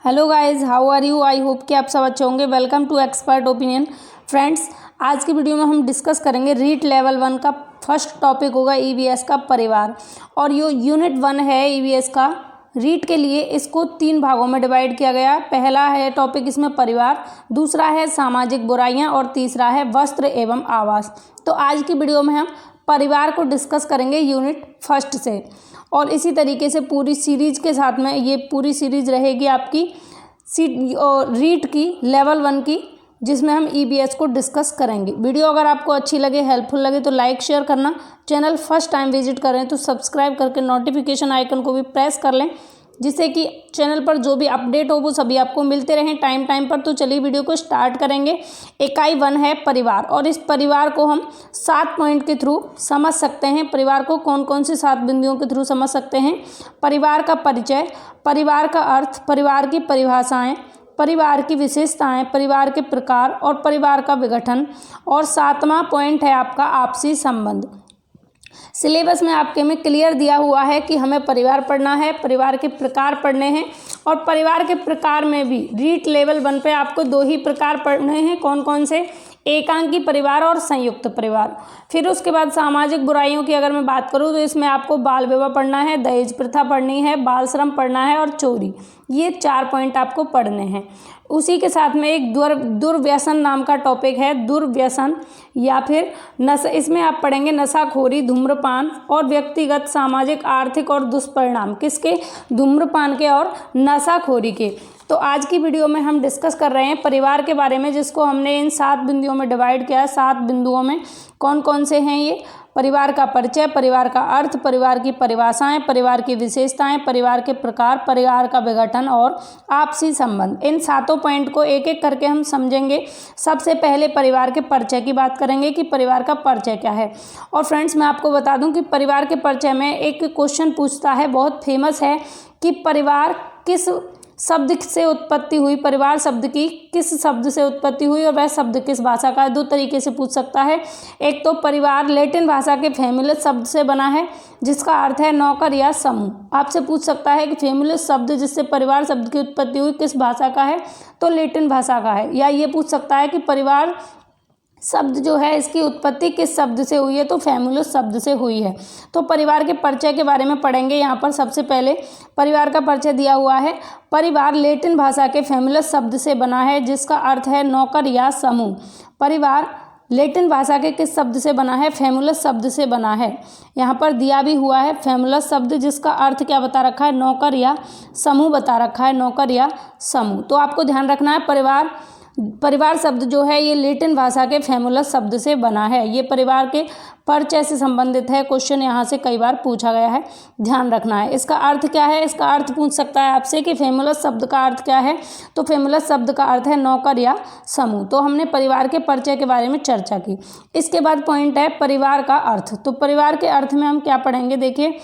Hello guys, how are you. I hope कि आप सब अच्छे होंगे। Welcome to expert opinion. Friends, आज की वीडियो में हम डिस्कस करेंगे रीट लेवल 1 का फर्स्ट टॉपिक होगा ईवीएस का परिवार। और ये यूनिट 1 है ईवीएस का रीट के लिए। इसको 3 भागों में डिवाइड किया गया। पहला है टॉपिक इसमें परिवार, दूसरा है सामाजिक बुराइयां और तीसरा है वस्त्र एवं आवास। तो आज की वीडियो में हम परिवार को डिस्कस करेंगे यूनिट फर्स्ट से, और इसी तरीके से पूरी सीरीज के साथ में ये पूरी सीरीज रहेगी आपकी रीट की लेवल 1 की, जिसमें हम ईबीएस को डिस्कस करेंगे। वीडियो अगर आपको अच्छी लगे, हेल्पफुल लगे तो लाइक शेयर करना। चैनल फर्स्ट टाइम विजिट करें तो सब्सक्राइब करके नोटिफिकेशन आइकन को भी प्रेस कर लें, जिससे कि चैनल पर जो भी अपडेट हो वो सभी आपको मिलते रहें टाइम पर। तो चलिए वीडियो को स्टार्ट करेंगे। इकाई 1 है परिवार, और इस परिवार को हम 7 पॉइंट के थ्रू समझ सकते हैं। परिवार को कौन कौन से 7 बिंदुओं के थ्रू समझ सकते हैं। परिवार का परिचय, परिवार का अर्थ, परिवार की परिभाषाएं, परिवार की विशेषताएं, परिवार के प्रकार और परिवार का विघटन। और 7वां पॉइंट है आपका आपसी संबंध। सिलेबस में आपके में क्लियर दिया हुआ है कि हमें परिवार पढ़ना है, परिवार के प्रकार पढ़ने हैं, और परिवार के प्रकार में भी रीट लेवल 1 पे आपको 2 ही प्रकार पढ़ने हैं। कौन कौन से? एकांकी परिवार और संयुक्त परिवार। फिर उसके बाद सामाजिक बुराइयों की अगर मैं बात करूं तो इसमें आपको बाल विवाह पढ़ना है, दहेज प्रथा पढ़नी है, बाल श्रम पढ़ना है और चोरी। ये 4 पॉइंट आपको पढ़ने हैं। उसी के साथ में एक दुर्व्यसन नाम का टॉपिक है, दुर्व्यसन या फिर नशा। इसमें आप पढ़ेंगे नशाखोरी, धूम्रपान और व्यक्तिगत, सामाजिक, आर्थिक और दुष्परिणाम किसके? धूम्रपान के और नशाखोरी के। तो आज की वीडियो में हम डिस्कस कर रहे हैं परिवार के बारे में, जिसको हमने इन 7 बिंदुओं में डिवाइड किया है। 7 बिंदुओं में कौन कौन से हैं ये? परिवार का परिचय, परिवार का अर्थ, परिवार की परिभाषाएं, परिवार की विशेषताएं, परिवार के प्रकार, परिवार का विघटन और आपसी संबंध। इन 7 पॉइंट को एक एक करके हम समझेंगे। सबसे पहले परिवार के परिचय की बात करेंगे कि परिवार का परिचय क्या है। और फ्रेंड्स, मैं आपको बता दूं कि परिवार के परिचय में एक क्वेश्चन पूछता है, बहुत फेमस है, कि परिवार किस शब्द से उत्पत्ति हुई, परिवार शब्द की किस शब्द से उत्पत्ति हुई और वह शब्द किस भाषा का है। 2 तरीके से पूछ सकता है। एक तो परिवार लैटिन भाषा के फेमुलस शब्द से बना है, जिसका अर्थ है नौकर या समूह। आपसे पूछ सकता है कि फेमुलस शब्द जिससे परिवार शब्द की उत्पत्ति हुई किस भाषा का है, तो लैटिन भाषा का है। या ये पूछ सकता है कि परिवार शब्द जो है इसकी उत्पत्ति किस शब्द से हुई है, तो फेमुलस शब्द से हुई है। तो परिवार के परिचय के बारे में पढ़ेंगे। यहाँ पर सबसे पहले परिवार का परिचय दिया हुआ है। परिवार लैटिन भाषा के फेमुलस शब्द से बना है, जिसका अर्थ है नौकर या समूह। परिवार लैटिन भाषा के किस शब्द से बना है? फेमुलस शब्द से बना है। यहाँ पर दिया भी हुआ है फेमुलस शब्द, जिसका अर्थ क्या बता रखा है? नौकर या समूह बता रखा है, नौकर या समूह। तो आपको ध्यान रखना है परिवार शब्द जो है ये लैटिन भाषा के फेमुलस शब्द से बना है। ये परिवार के परिचय से संबंधित है। क्वेश्चन यहाँ से कई बार पूछा गया है, ध्यान रखना है। इसका अर्थ क्या है? इसका अर्थ पूछ सकता है आपसे कि फेमुलस शब्द का अर्थ क्या है, तो फेमुलस शब्द का अर्थ है नौकर या समूह। तो हमने परिवार के परिचय के बारे में चर्चा की। इसके बाद पॉइंट है परिवार का अर्थ। तो परिवार के अर्थ में हम क्या पढ़ेंगे? देखिए,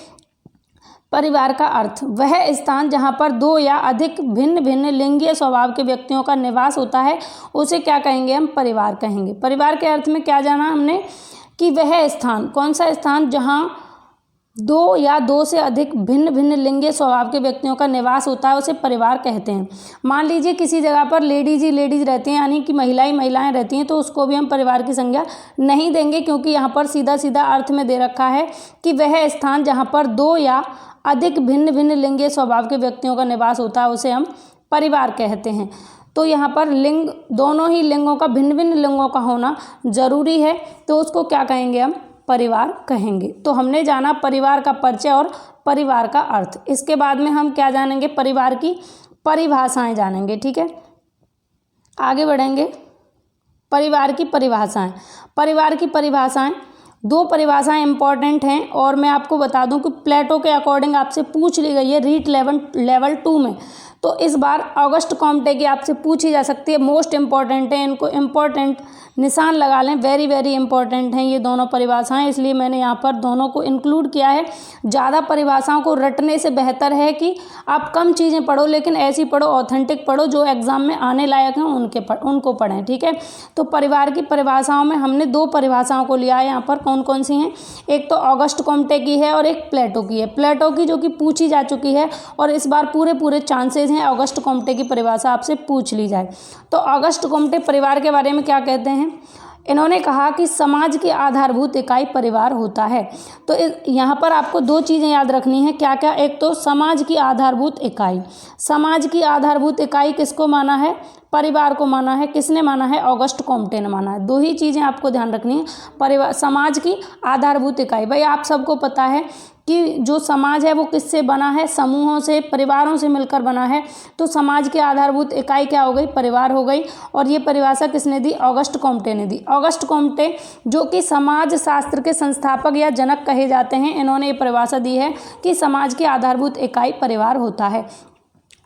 परिवार का अर्थ वह स्थान जहाँ पर 2 या अधिक भिन्न भिन्न लिंगीय स्वभाव के व्यक्तियों का निवास होता है, उसे क्या कहेंगे? हम परिवार कहेंगे। परिवार के अर्थ में क्या जाना हमने कि वह स्थान, कौन सा स्थान जहाँ 2 या 2 से अधिक भिन्न भिन्न लिंगीय स्वभाव के व्यक्तियों का निवास होता है, उसे परिवार कहते हैं। मान लीजिए किसी जगह पर लेडीज ही लेडीज रहती हैं, यानी कि महिलाएं रहती हैं, तो उसको भी हम परिवार की संज्ञा नहीं देंगे, क्योंकि यहाँ पर सीधा सीधा अर्थ में दे रखा है कि वह स्थान जहाँ पर 2 या अधिक भिन्न भिन्न लिंगीय स्वभाव के व्यक्तियों का निवास होता है, उसे हम परिवार कहते हैं। तो यहाँ पर लिंग, दोनों ही लिंगों का, भिन्न भिन्न लिंगों का होना जरूरी है, तो उसको क्या कहेंगे? हम परिवार कहेंगे। तो हमने जाना परिवार का परिचय और परिवार का अर्थ। इसके बाद में हम क्या जानेंगे? परिवार की परिभाषाएं जानेंगे। ठीक है, आगे बढ़ेंगे। परिवार की परिभाषाएं। परिवार की परिभाषाएं, 2 परिभाषाएं इंपॉर्टेंट हैं, और मैं आपको बता दूं कि प्लेटो के अकॉर्डिंग आपसे पूछ ली गई है रीट लेवल 2 में। तो इस बार ऑगस्ट कॉम्टे की आपसे पूछी जा सकती है। मोस्ट इंपॉर्टेंट है, इनको इंपॉर्टेंट निशान लगा लें। वेरी वेरी इंपॉर्टेंट हैं ये दोनों परिभाषाएं, इसलिए मैंने यहाँ पर दोनों को इंक्लूड किया है। ज़्यादा परिभाषाओं को रटने से बेहतर है कि आप कम चीज़ें पढ़ो, लेकिन ऐसी पढ़ो, ऑथेंटिक पढ़ो, जो एग्जाम में आने लायक हैं उनको पढ़ें। ठीक है, तो परिवार की परिभाषाओं में हमने 2 परिभाषाओं को लिया है। यहाँ पर कौन कौन सी हैं? एक तो ऑगस्ट कॉम्टे की है और एक प्लेटो की है। प्लेटो की जो कि पूछी जा चुकी है, और इस बार पूरे चांसेस हैं ऑगस्ट कॉम्टे की परिभाषा आपसे पूछ ली जाए तो ऑगस्ट कॉम्टे परिवार के बारे में क्या कहते हैं। इन्होंने कहा कि समाज की आधारभूत इकाई परिवार होता है। तो यहाँ पर आपको दो चीज़ें याद रखनी है, क्या क्या। एक तो समाज की आधारभूत इकाई, समाज की आधारभूत इकाई किसको माना है, परिवार को माना है। किसने माना है, ऑगस्ट कॉम्टे ने माना है। दो ही चीज़ें आपको ध्यान रखनी है, परिवार, समाज की आधारभूत इकाई। भाई आप सबको पता है कि जो समाज है वो किससे बना है, समूहों से, परिवारों से मिलकर बना है। तो समाज की आधारभूत इकाई क्या हो गई, परिवार हो गई। और ये परिभाषा किसने दी, ऑगस्ट कॉम्टे ने दी। ऑगस्ट कॉम्टे जो कि समाज शास्त्र के संस्थापक या जनक कहे जाते हैं, इन्होंने ये परिभाषा दी है कि समाज की आधारभूत इकाई परिवार होता है।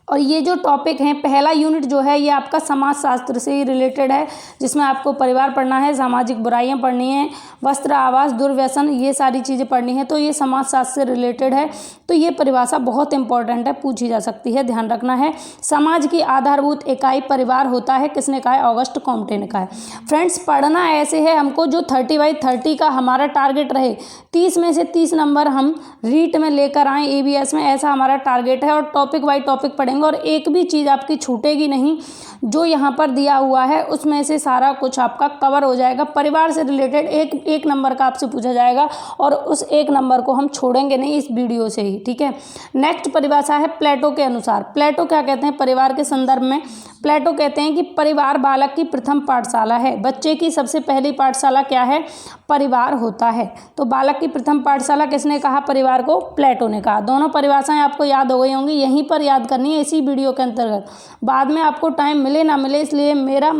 और ये जो टॉपिक है, पहला यूनिट जो है ये आपका समाजशास्त्र से ही रिलेटेड है, जिसमें आपको परिवार पढ़ना है, सामाजिक बुराइयां पढ़नी है, वस्त्र, आवास, दुर्व्यसन, ये सारी चीज़ें पढ़नी है। तो ये समाजशास्त्र से रिलेटेड है। तो ये परिभाषा बहुत इंपॉर्टेंट है, पूछी जा सकती है, ध्यान रखना है। समाज की आधारभूत इकाई परिवार होता है, किसने कहा है, ऑगस्ट कॉम्टे ने कहा है। फ्रेंड्स पढ़ना ऐसे है, हमको जो 30/30 का हमारा टारगेट रहे, 30 में से 30 नंबर हम रीट में लेकर आएँ EVS में, ऐसा हमारा टारगेट है। और टॉपिक बाई टॉपिक पढ़ेंगे और एक भी चीज़ आपकी छूटेगी नहीं। जो यहाँ पर दिया हुआ है उसमें से सारा कुछ आपका कवर हो जाएगा। परिवार से रिलेटेड एक नंबर का आपसे पूछा जाएगा और उस एक नंबर को हम छोड़ेंगे नहीं इस वीडियो से ही, ठीक है। नेक्स्ट परिभाषा है प्लेटो के अनुसार। प्लेटो क्या कहते हैं परिवार के संदर्भ में, प्लेटो कहते हैं कि परिवार बालक की प्रथम पाठशाला है। बच्चे की सबसे पहली पाठशाला क्या है, परिवार होता है। तो बालक की प्रथम पाठशाला किसने कहा, परिवार को, प्लेटो ने कहा। दोनों परिभाषाएं आपको याद हो गई होंगी, यहीं पर याद करनी है इसी वीडियो के अंतर्गत। बाद में आपको टाइम मिले ना मिले, इसलिए मेरा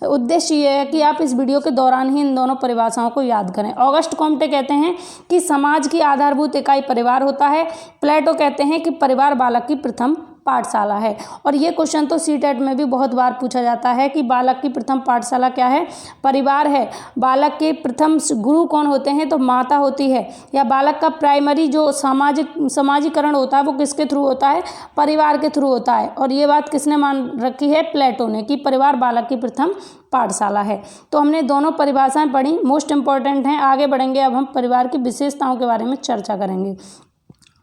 उद्देश्य ये है कि आप इस वीडियो के दौरान ही इन दोनों परिभाषाओं को याद करें। ऑगस्ट कॉम्टे कहते हैं कि समाज की आधारभूत इकाई परिवार होता है। प्लेटो कहते हैं कि परिवार बालक की प्रथम पाठशाला है। और ये क्वेश्चन तो सीटेट में भी बहुत बार पूछा जाता है कि बालक की प्रथम पाठशाला क्या है, परिवार है। बालक के प्रथम गुरु कौन होते हैं, तो माता होती है। या बालक का प्राइमरी जो समाजीकरण होता है वो किसके थ्रू होता है, परिवार के थ्रू होता है। और ये बात किसने मान रखी है, प्लेटो ने, कि परिवार बालक की प्रथम पाठशाला है। तो हमने दोनों परिभाषाएं पढ़ी, मोस्ट इंपॉर्टेंट हैं। आगे बढ़ेंगे, अब हम परिवार की विशेषताओं के बारे में चर्चा करेंगे,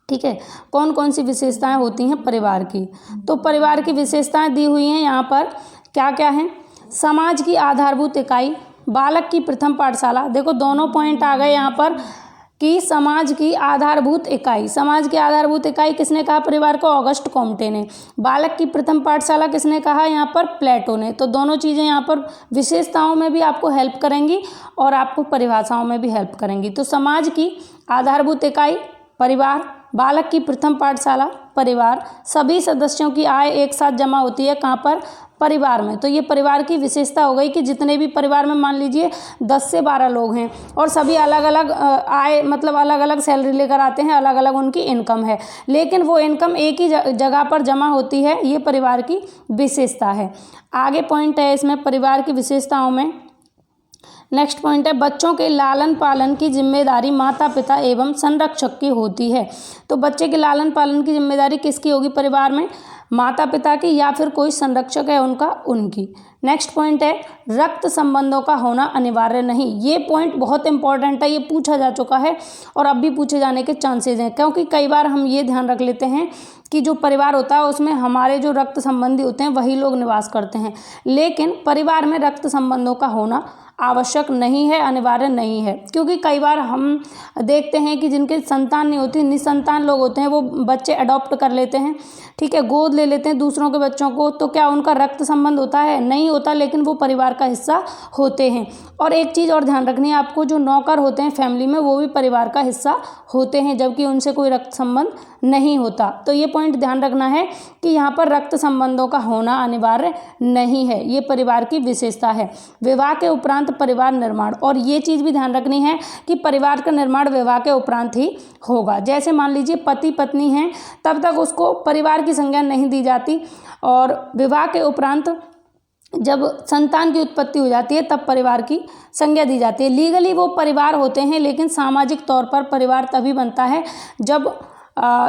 ठीक है। कौन कौन सी विशेषताएं होती हैं परिवार की, तो परिवार की विशेषताएं दी हुई हैं यहाँ पर, क्या क्या हैं। समाज की आधारभूत इकाई, बालक की प्रथम पाठशाला, देखो दोनों पॉइंट आ गए यहाँ पर कि समाज की आधारभूत इकाई, समाज की आधारभूत इकाई किसने कहा परिवार को, ऑगस्ट कॉम्टे ने। बालक की प्रथम पाठशाला किसने कहा, यहाँ पर प्लेटो ने। तो दोनों चीज़ें यहाँ पर विशेषताओं में भी आपको हेल्प करेंगी और आपको परिभाषाओं में भी हेल्प करेंगी। तो समाज की आधारभूत इकाई परिवार, बालक की प्रथम पाठशाला परिवार, सभी सदस्यों की आय एक साथ जमा होती है, कहाँ पर, परिवार में। तो ये परिवार की विशेषता हो गई कि जितने भी परिवार में मान लीजिए 10 से 12 लोग हैं और सभी अलग अलग आय, मतलब अलग अलग सैलरी लेकर आते हैं, अलग अलग उनकी इनकम है, लेकिन वो इनकम एक ही जगह पर जमा होती है, ये परिवार की विशेषता है। आगे पॉइंट है इसमें परिवार की विशेषताओं में, नेक्स्ट पॉइंट है बच्चों के लालन पालन की जिम्मेदारी माता पिता एवं संरक्षक की होती है। तो बच्चे के लालन पालन की जिम्मेदारी किसकी होगी परिवार में, माता पिता की, या फिर कोई संरक्षक है उनका, उनकी। नेक्स्ट पॉइंट है रक्त संबंधों का होना अनिवार्य नहीं। ये पॉइंट बहुत इंपॉर्टेंट है, ये पूछा जा चुका है और अब भी पूछे जाने के चांसेस हैं, क्योंकि कई बार हम ये ध्यान रख लेते हैं कि जो परिवार होता है उसमें हमारे जो रक्त संबंधी होते हैं वही लोग निवास करते हैं, लेकिन परिवार में रक्त संबंधों का होना आवश्यक नहीं है, अनिवार्य नहीं है। क्योंकि कई बार हम देखते हैं कि जिनके संतान नहीं होती, निसंतान लोग होते हैं, वो बच्चे अडॉप्ट कर लेते हैं, ठीक है, गोद ले लेते हैं दूसरों के बच्चों को। तो क्या उनका रक्त संबंध होता है, नहीं होता, लेकिन वो परिवार का हिस्सा होते हैं। और एक चीज़ और ध्यान रखनी है आपको, जो नौकर होते हैं फैमिली में वो भी परिवार का हिस्सा होते हैं, जबकि उनसे कोई रक्त संबंध नहीं होता। तो ये पॉइंट ध्यान रखना है कि यहाँ पर रक्त संबंधों का होना अनिवार्य नहीं है, ये परिवार की विशेषता है। विवाह के उपरांत परिवार निर्माण, और ये चीज़ भी ध्यान रखनी है कि परिवार का निर्माण विवाह के उपरांत ही होगा। जैसे मान लीजिए पति पत्नी हैं, तब तक उसको परिवार की संज्ञा नहीं दी जाती, और विवाह के उपरांत जब संतान की उत्पत्ति हो जाती है तब परिवार की संज्ञा दी जाती है। लीगली वो परिवार होते हैं, लेकिन सामाजिक तौर पर परिवार तभी बनता है जब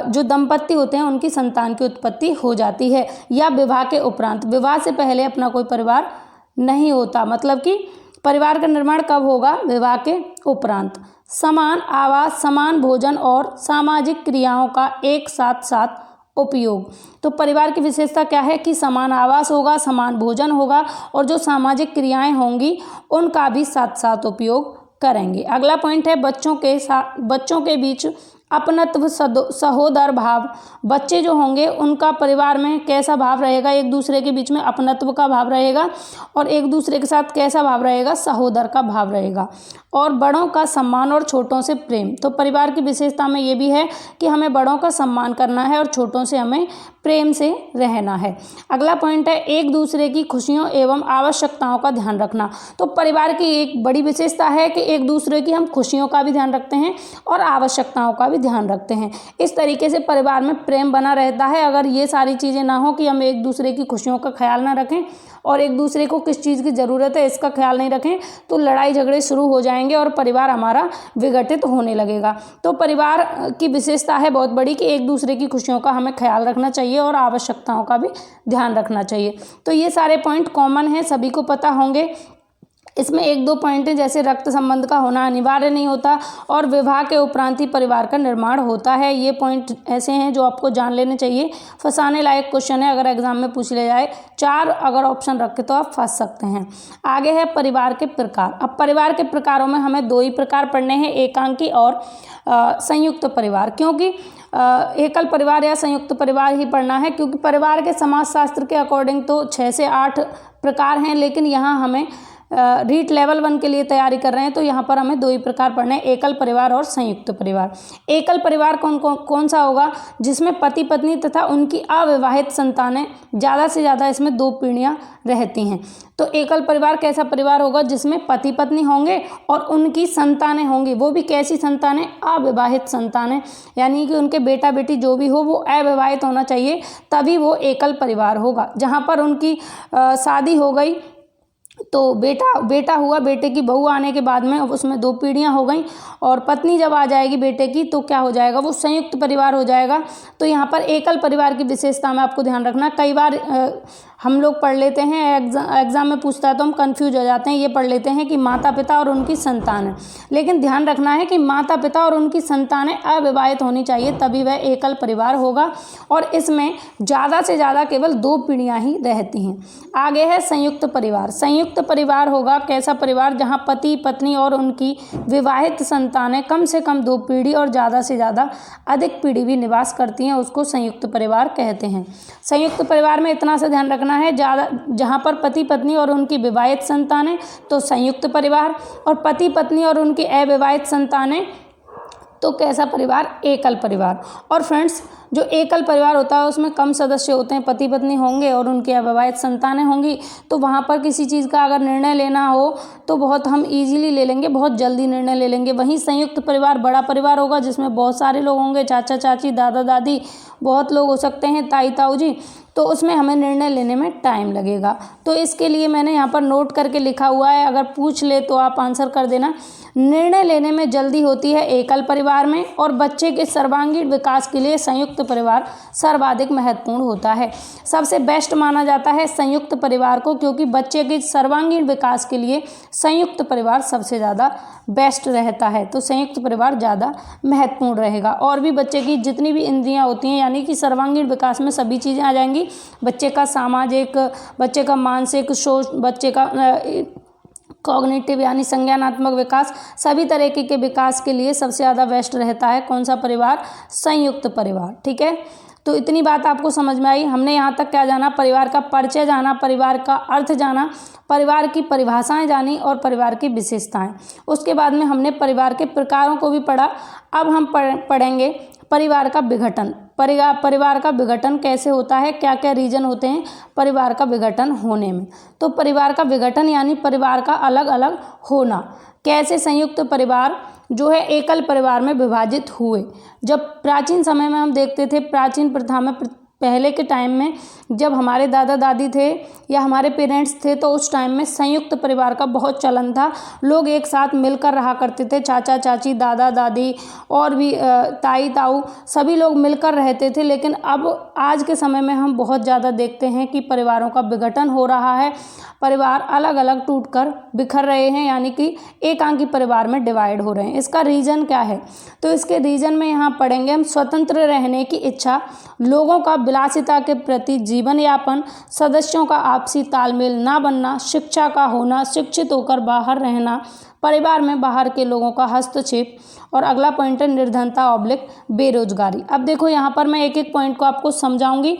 जो दंपत्ति होते हैं उनकी संतान की उत्पत्ति हो जाती है, या विवाह के उपरांत। विवाह से पहले अपना कोई परिवार नहीं होता, मतलब कि परिवार का निर्माण कब होगा, विवाह के उपरांत। समान आवास, समान भोजन और सामाजिक क्रियाओं का एक साथ साथ उपयोग। तो परिवार की विशेषता क्या है कि समान आवास होगा, समान भोजन होगा और जो सामाजिक क्रियाएं होंगी उनका भी साथ साथ उपयोग करेंगे। अगला पॉइंट है बच्चों के बीच अपनत्व सहोदर भाव। बच्चे जो होंगे उनका परिवार में कैसा भाव रहेगा, एक दूसरे के बीच में अपनत्व का भाव रहेगा और एक दूसरे के साथ कैसा भाव रहेगा, सहोदर का भाव रहेगा। और बड़ों का सम्मान और छोटों से प्रेम। तो परिवार की विशेषता में ये भी है कि हमें बड़ों का सम्मान करना है और छोटों से हमें प्रेम से रहना है। अगला पॉइंट है एक दूसरे की खुशियों एवं आवश्यकताओं का ध्यान रखना। तो परिवार की एक बड़ी विशेषता है कि एक दूसरे की हम खुशियों का भी ध्यान रखते हैं और आवश्यकताओं का भी ध्यान रखते हैं। इस तरीके से परिवार में प्रेम बना रहता है। अगर ये सारी चीज़ें ना हो कि हम एक दूसरे की खुशियों का ख्याल ना रखें और एक दूसरे को किस चीज़ की ज़रूरत है इसका ख्याल नहीं रखें, तो लड़ाई झगड़े शुरू हो जाएंगे और परिवार हमारा विघटित होने लगेगा। तो परिवार की विशेषता है बहुत बड़ी कि एक दूसरे की खुशियों का हमें ख्याल रखना चाहिए और आवश्यकताओं का भी ध्यान रखना चाहिए। तो ये सारे पॉइंट कॉमन हैं, सभी को पता होंगे। इसमें एक दो पॉइंट हैं जैसे रक्त संबंध का होना अनिवार्य नहीं होता और विवाह के उपरांत ही परिवार का निर्माण होता है। ये पॉइंट ऐसे हैं जो आपको जान लेने चाहिए। फंसाने लायक क्वेश्चन है, अगर एग्जाम में पूछ ले जाए। 4 अगर ऑप्शन रखे तो आप फंस सकते हैं। आगे है परिवार के प्रकार। अब परिवार के प्रकारों में हमें 2 ही प्रकार पढ़ने हैं, एकांकी और संयुक्त परिवार। क्योंकि एकल परिवार या संयुक्त परिवार ही पढ़ना है, क्योंकि परिवार के समाजशास्त्र के अकॉर्डिंग तो 6 से 8 प्रकार हैं, लेकिन यहाँ हमें रीट लेवल 1 के लिए तैयारी कर रहे हैं तो यहाँ पर हमें 2 ही प्रकार पढ़ने हैं, एकल परिवार और संयुक्त परिवार। एकल परिवार कौन सा होगा, जिसमें पति पत्नी तथा उनकी अविवाहित संतानें, ज़्यादा से ज़्यादा इसमें 2 पीढ़ियाँ रहती हैं। तो एकल परिवार कैसा परिवार होगा, जिसमें पति पत्नी होंगे और उनकी संतानें होंगी। वो भी कैसी संतानें, अविवाहित संतानें, यानी कि उनके बेटा बेटी जो भी हो वो अविवाहित होना चाहिए, तभी वो एकल परिवार होगा। जहाँ पर उनकी शादी हो गई तो बेटा हुआ, बेटे की बहू आने के बाद में उसमें 2 पीढ़ियां हो गई और पत्नी जब आ जाएगी बेटे की तो क्या हो जाएगा, वो संयुक्त परिवार हो जाएगा। तो यहाँ पर एकल परिवार की विशेषता में आपको ध्यान रखना। कई बार हम लोग पढ़ लेते हैं, एग्जाम में पूछता है तो हम कंफ्यूज हो जाते हैं, ये पढ़ लेते हैं कि माता पिता और उनकी संतान, लेकिन ध्यान रखना है कि माता पिता और उनकी संतानें अविवाहित होनी चाहिए, तभी वह एकल परिवार होगा और इसमें ज़्यादा से ज़्यादा केवल 2 पीढ़ियाँ ही रहती हैं। आगे है संयुक्त परिवार। संयुक्त परिवार होगा कैसा परिवार, जहाँ पति पत्नी और उनकी विवाहित संतानें कम से कम 2 पीढ़ी और ज़्यादा से ज़्यादा अधिक पीढ़ी भी निवास करती हैं, उसको संयुक्त परिवार कहते हैं। संयुक्त परिवार में इतना सा ध्यान रखना है, ज़्यादा जहाँ पर पति पत्नी और उनकी विवाहित संतानें तो संयुक्त परिवार, और पति पत्नी और उनकी अविवाहित संतानें तो कैसा परिवार, एकल परिवार। और फ्रेंड्स जो एकल परिवार होता है उसमें कम सदस्य होते हैं, पति पत्नी होंगे और उनकी अविवाहित संतानें होंगी, तो वहाँ पर किसी चीज़ का अगर निर्णय लेना हो तो बहुत हम इजीली ले लेंगे, बहुत जल्दी निर्णय ले लेंगे। वहीं संयुक्त परिवार बड़ा परिवार होगा जिसमें बहुत सारे लोग होंगे, चाचा चाची दादा दादी बहुत लोग हो सकते हैं, ताई ताऊ जी, तो उसमें हमें निर्णय लेने में टाइम लगेगा। तो इसके लिए मैंने यहाँ पर नोट करके लिखा हुआ है, अगर पूछ ले तो आप आंसर कर देना। निर्णय लेने में जल्दी होती है एकल परिवार में और बच्चे के सर्वांगीण विकास के लिए संयुक्त परिवार सर्वाधिक महत्वपूर्ण होता है। सबसे बेस्ट माना जाता है संयुक्त परिवार को, क्योंकि बच्चे के सर्वांगीण विकास के लिए संयुक्त परिवार सबसे ज़्यादा बेस्ट रहता है। तो संयुक्त परिवार ज़्यादा महत्वपूर्ण रहेगा। और भी बच्चे की जितनी भी इंद्रियां होती हैं, यानी कि सर्वांगीण विकास में सभी चीज़ें आ जाएंगी, बच्चे का सामाजिक, बच्चे का मानसिक, बच्चे का कॉग्निटिव यानी संज्ञानात्मक विकास, सभी तरीके के विकास के लिए सबसे ज़्यादा बेस्ट रहता है कौन सा परिवार, संयुक्त परिवार। ठीक है, तो इतनी बात आपको समझ में आई। हमने यहाँ तक क्या जाना, परिवार का परिचय जाना, परिवार का अर्थ जाना, परिवार की परिभाषाएं जानी और परिवार की विशेषताएं। उसके बाद में हमने परिवार के प्रकारों को भी पढ़ा। अब हम पढ़ेंगे परिवार का विघटन। परिवार का विघटन कैसे होता है, क्या क्या रीजन होते हैं परिवार का विघटन होने में। तो परिवार का विघटन यानी परिवार का अलग अलग होना। कैसे संयुक्त परिवार जो है एकल परिवार में विभाजित हुए। जब प्राचीन समय में हम देखते थे, प्राचीन प्रथा में पहले के टाइम में जब हमारे दादा दादी थे या हमारे पेरेंट्स थे तो उस टाइम में संयुक्त परिवार का बहुत चलन था। लोग एक साथ मिलकर रहा करते थे, चाचा चाची, दादा दादी और भी ताई ताऊ सभी लोग मिलकर रहते थे। लेकिन अब आज के समय में हम बहुत ज़्यादा देखते हैं कि परिवारों का विघटन हो रहा है, परिवार अलग अलग टूटकर बिखर रहे हैं, यानी कि एकांकी परिवार में डिवाइड हो रहे हैं। इसका रीज़न क्या है? तो इसके रीज़न में यहाँ पढ़ेंगे हम स्वतंत्र रहने की इच्छा, लोगों का विलासिता के प्रति जीवन यापन, सदस्यों का आपसी तालमेल ना बनना, शिक्षा का होना, शिक्षित होकर बाहर रहना, परिवार में बाहर के लोगों का हस्तक्षेप, और अगला पॉइंट है निर्धनता ऑब्लिक बेरोजगारी। अब देखो यहाँ पर मैं एक एक पॉइंट को आपको समझाऊंगी।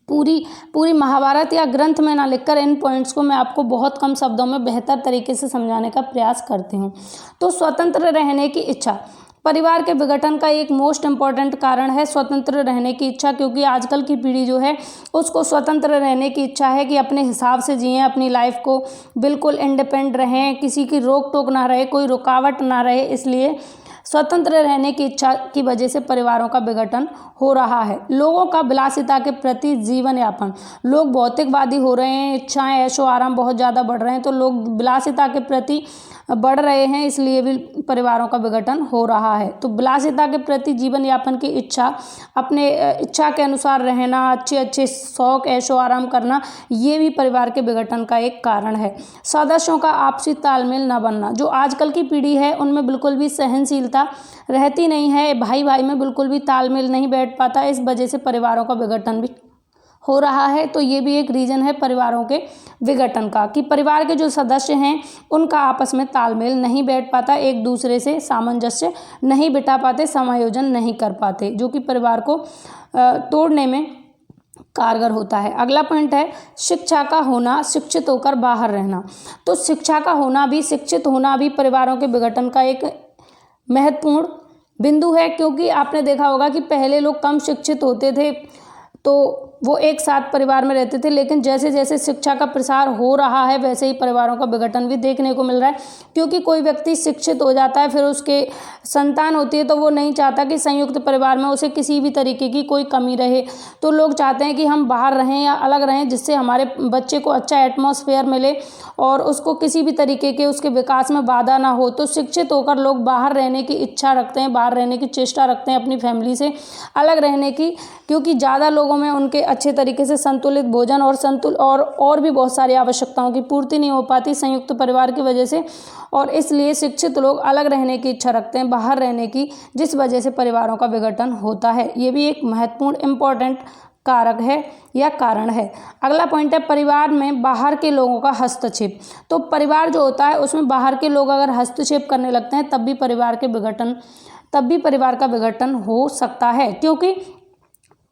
पूरी महाभारत या ग्रंथ में ना लिखकर इन पॉइंट्स को मैं आपको बहुत कम शब्दों में बेहतर तरीके से समझाने का प्रयास करती हूँ। तो स्वतंत्र रहने की इच्छा परिवार के विघटन का एक मोस्ट इम्पॉर्टेंट कारण है, स्वतंत्र रहने की इच्छा। क्योंकि आजकल की पीढ़ी जो है उसको स्वतंत्र रहने की इच्छा है कि अपने हिसाब से जिएं, अपनी लाइफ को बिल्कुल इंडिपेंडेंट रहें, किसी की रोक टोक ना रहे, कोई रुकावट ना रहे। इसलिए स्वतंत्र रहने की इच्छा की वजह से परिवारों का विघटन हो रहा है। लोगों का विलासिता के प्रति जीवन यापन, लोग भौतिकवादी हो रहे हैं, इच्छाएं ऐशो आराम बहुत ज़्यादा बढ़ रहे हैं, तो लोग विलासिता के प्रति बढ़ रहे हैं, इसलिए भी परिवारों का विघटन हो रहा है। तो विलासिता के प्रति जीवन यापन की इच्छा, अपने इच्छा के अनुसार रहना, अच्छे अच्छे शौक ऐशो आराम करना, ये भी परिवार के विघटन का एक कारण है। सदस्यों का आपसी तालमेल न बनना, जो आजकल की पीढ़ी है उनमें बिल्कुल भी सहनशीलता रहती नहीं है, भाई भाई में बिल्कुल भी तालमेल नहीं बैठ पाता, इस वजह से परिवारों का विघटन भी हो रहा है। तो ये भी एक रीज़न है परिवारों के विघटन का, कि परिवार के जो सदस्य हैं उनका आपस में तालमेल नहीं बैठ पाता, एक दूसरे से सामंजस्य नहीं बिठा पाते, समायोजन नहीं कर पाते, जो कि परिवार को तोड़ने में कारगर होता है। अगला पॉइंट है शिक्षा का होना, शिक्षित होकर बाहर रहना। तो शिक्षा का होना भी, शिक्षित होना भी परिवारों के विघटन का एक महत्वपूर्ण बिंदु है। क्योंकि आपने देखा होगा कि पहले लोग कम शिक्षित होते थे तो वो एक साथ परिवार में रहते थे, लेकिन जैसे जैसे शिक्षा का प्रसार हो रहा है वैसे ही परिवारों का विघटन भी देखने को मिल रहा है। क्योंकि कोई व्यक्ति शिक्षित हो जाता है, फिर उसके संतान होती है, तो वो नहीं चाहता कि संयुक्त परिवार में उसे किसी भी तरीके की कोई कमी रहे, तो लोग चाहते हैं कि हम बाहर रहें या अलग रहें, जिससे हमारे बच्चे को अच्छा एटमॉस्फेयर मिले और उसको किसी भी तरीके के उसके विकास में बाधा ना हो। तो शिक्षित होकर लोग बाहर रहने की इच्छा रखते हैं, बाहर रहने की चेष्टा रखते हैं, अपनी फैमिली से अलग रहने की, क्योंकि ज़्यादा लोगों में उनके अच्छे तरीके से संतुलित भोजन और भी बहुत सारी आवश्यकताओं की पूर्ति नहीं हो पाती संयुक्त परिवार की वजह से, और इसलिए शिक्षित लोग अलग रहने की इच्छा रखते हैं, बाहर रहने की, जिस वजह से परिवारों का विघटन होता है। ये भी एक महत्वपूर्ण इम्पोर्टेंट कारक है या कारण है। अगला पॉइंट है परिवार में बाहर के लोगों का हस्तक्षेप। तो परिवार जो होता है उसमें बाहर के लोग अगर हस्तक्षेप करने लगते हैं तब भी परिवार का विघटन हो सकता है। क्योंकि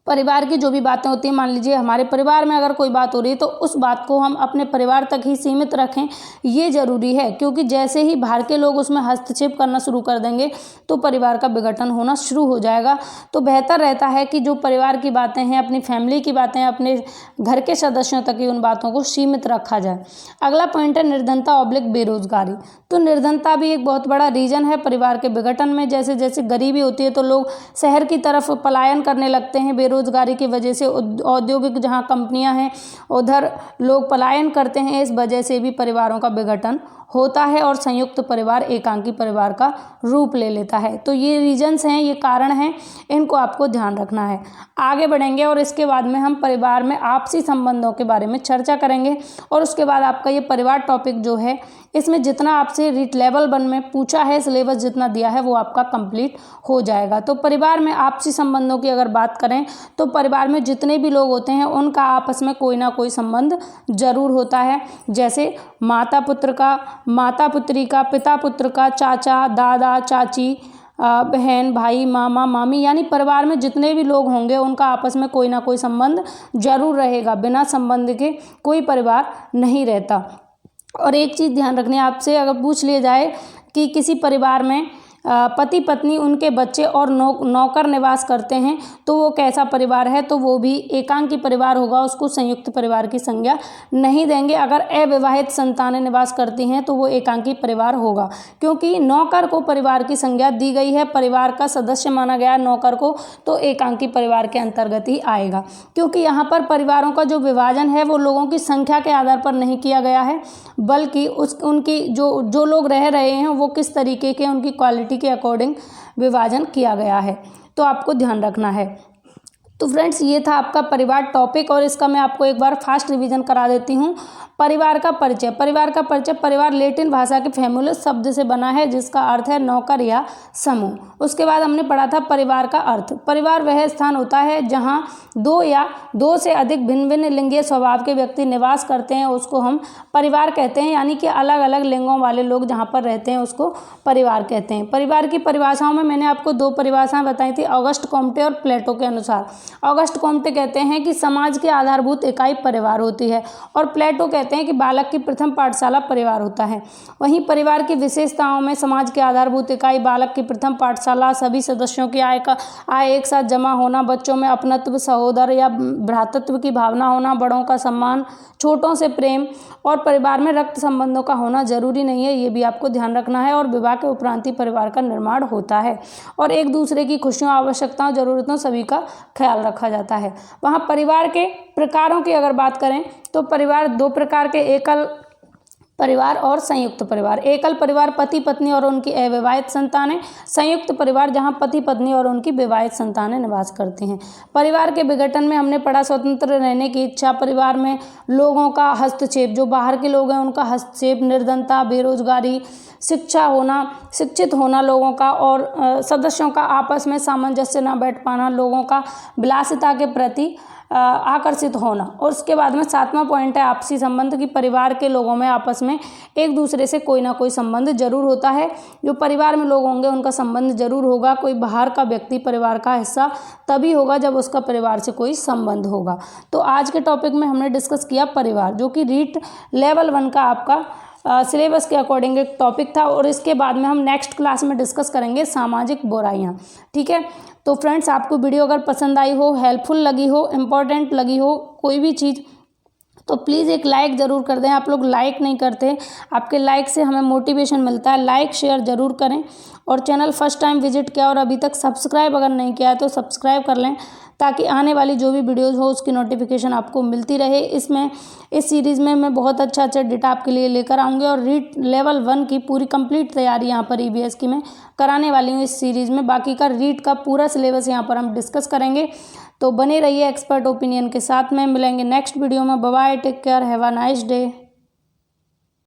परिवार की जो भी बातें होती हैं, मान लीजिए हमारे परिवार में अगर कोई बात हो रही है तो उस बात को हम अपने परिवार तक ही सीमित रखें, ये ज़रूरी है। क्योंकि जैसे ही बाहर के लोग उसमें हस्तक्षेप करना शुरू कर देंगे तो परिवार का विघटन होना शुरू हो जाएगा। तो बेहतर रहता है कि जो परिवार की बातें हैं, अपनी फैमिली की बातें, अपने घर के सदस्यों तक ही उन बातों को सीमित रखा जाए। अगला पॉइंट है निर्धनता ऑब्लिक बेरोजगारी। तो निर्धनता भी एक बहुत बड़ा रीज़न है परिवार के विघटन में। जैसे जैसे गरीबी होती है तो लोग शहर की तरफ पलायन करने लगते हैं, बेरोजगारी की वजह से औद्योगिक जहाँ कंपनियां हैं उधर लोग पलायन करते हैं, इस वजह से भी परिवारों का विघटन होता है और संयुक्त परिवार एकांकी परिवार का रूप ले लेता है। तो ये रीजंस हैं, ये कारण हैं, इनको आपको ध्यान रखना है। आगे बढ़ेंगे और इसके बाद में हम परिवार में आपसी संबंधों के बारे में चर्चा करेंगे, और उसके बाद आपका ये परिवार टॉपिक जो है इसमें जितना आपसे रीट लेवल 1 में पूछा है, सिलेबस जितना दिया है वो आपका कंप्लीट हो जाएगा। तो परिवार में आपसी संबंधों की अगर बात करें तो परिवार में जितने भी लोग होते हैं उनका आपस में कोई ना कोई संबंध जरूर होता है। जैसे माता पुत्र का, माता पुत्री का, पिता पुत्र का, चाचा दादा चाची, बहन भाई, मामा मामी, यानी परिवार में जितने भी लोग होंगे उनका आपस में कोई ना कोई संबंध जरूर रहेगा। बिना संबंध के कोई परिवार नहीं रहता। और एक चीज़ ध्यान रखनी है आपसे, अगर पूछ लिया जाए कि किसी परिवार में पति पत्नी उनके बच्चे और नौकर निवास करते हैं तो वो कैसा परिवार है, तो वो भी एकांकी परिवार होगा, उसको संयुक्त परिवार की संज्ञा नहीं देंगे। अगर अविवाहित संतानें निवास करती हैं तो वो एकांकी परिवार होगा, क्योंकि नौकर को परिवार की संज्ञा दी गई है, परिवार का सदस्य माना गया नौकर को, तो एकांकी परिवार के अंतर्गत ही आएगा। क्योंकि यहाँ पर परिवारों का जो विभाजन है वो लोगों की संख्या के आधार पर नहीं किया गया है, बल्कि उनकी जो लोग रह रहे हैं वो किस तरीके के, उनकी क्वालिटी के अकॉर्डिंग विभाजन किया गया है, तो आपको ध्यान रखना है। तो फ्रेंड्स, ये था आपका परिवार टॉपिक, और इसका मैं आपको एक बार फास्ट रिवीजन करा देती हूँ। परिवार का परिचय। परिवार का परिचय, परिवार लैटिन भाषा के फैमुलस शब्द से बना है जिसका अर्थ है नौकर या समूह। उसके बाद हमने पढ़ा था परिवार का अर्थ। परिवार वह स्थान होता है जहाँ दो या दो से अधिक भिन्न भिन्न लिंगीय स्वभाव के व्यक्ति निवास करते हैं, उसको हम परिवार कहते हैं। यानी कि अलग अलग लिंगों वाले लोग जहाँ पर रहते हैं उसको परिवार कहते हैं। परिवार की परिभाषाओं में मैंने आपको दो परिभाषाएं बताई थी, ऑगस्ट कॉम्टे और प्लेटो के अनुसार। ऑगस्ट कॉम्टे कहते हैं कि समाज की आधारभूत इकाई परिवार होती है, और प्लेटो कहते हैं कि बालक की प्रथम पाठशाला परिवार होता है। वहीं परिवार की विशेषताओं में समाज की आधारभूत इकाई, बालक की प्रथम पाठशाला, सभी सदस्यों की आय एक साथ जमा होना, बच्चों में अपनत्व, सहोदर या भ्रातृत्व की भावना होना, बड़ों का सम्मान, छोटों से प्रेम, और परिवार में रक्त संबंधों का होना जरूरी नहीं है, ये भी आपको ध्यान रखना है। और विवाह के उपरांत ही परिवार का निर्माण होता है, और एक दूसरे की खुशियों, आवश्यकताओं, जरूरतों सभी का ख्याल रखा जाता है। वहाँ परिवार के प्रकारों की अगर बात करें तो परिवार दो प्रकार के, एकल परिवार और संयुक्त परिवार। एकल परिवार पति पत्नी और उनकी अविवाहित संतानें, संयुक्त परिवार जहां पति पत्नी और उनकी विवाहित संतानें निवास करती हैं। परिवार के विघटन में हमने पढ़ा स्वतंत्र रहने की इच्छा, परिवार में लोगों का हस्तक्षेप, जो बाहर के लोग हैं उनका हस्तक्षेप, निर्धनता, बेरोजगारी, शिक्षित होना लोगों का, और सदस्यों का आपस में सामंजस्य न बैठ पाना, लोगों का विलासिता के प्रति आकर्षित होना। और उसके बाद में 7वां पॉइंट है आपसी संबंध, की परिवार के लोगों में आपस में एक दूसरे से कोई ना कोई संबंध जरूर होता है। जो परिवार में लोग होंगे उनका संबंध जरूर होगा। कोई बाहर का व्यक्ति परिवार का हिस्सा तभी होगा जब उसका परिवार से कोई संबंध होगा। तो आज के टॉपिक में हमने डिस्कस किया परिवार, जो कि रीट लेवल 1 का आपका सिलेबस के अकॉर्डिंग एक टॉपिक था, और इसके बाद में हम नेक्स्ट क्लास में डिस्कस करेंगे सामाजिक बुराइयां। ठीक है, तो फ्रेंड्स, आपको वीडियो अगर पसंद आई हो, हेल्पफुल लगी हो, इम्पोर्टेंट लगी हो कोई भी चीज़, तो प्लीज़ एक लाइक ज़रूर कर दें। आप लोग लाइक नहीं करते, आपके लाइक से हमें मोटिवेशन मिलता है। लाइक शेयर ज़रूर करें, और चैनल फर्स्ट टाइम विजिट किया और अभी तक सब्सक्राइब अगर नहीं किया है तो सब्सक्राइब कर लें, ताकि आने वाली जो भी वीडियोस हो उसकी नोटिफिकेशन आपको मिलती रहे। इस सीरीज़ में मैं बहुत अच्छा डेटा आपके लिए लेकर आऊँगी, और रीट लेवल 1 की पूरी कंप्लीट तैयारी यहाँ पर EBS की मैं कराने वाली हूँ इस सीरीज़ में। बाकी का रीट का पूरा सिलेबस यहाँ पर हम डिस्कस करेंगे, तो बने रहिए एक्सपर्ट ओपिनियन के साथ में। मिलेंगे नेक्स्ट वीडियो में। Bye bye, take care, have a nice day.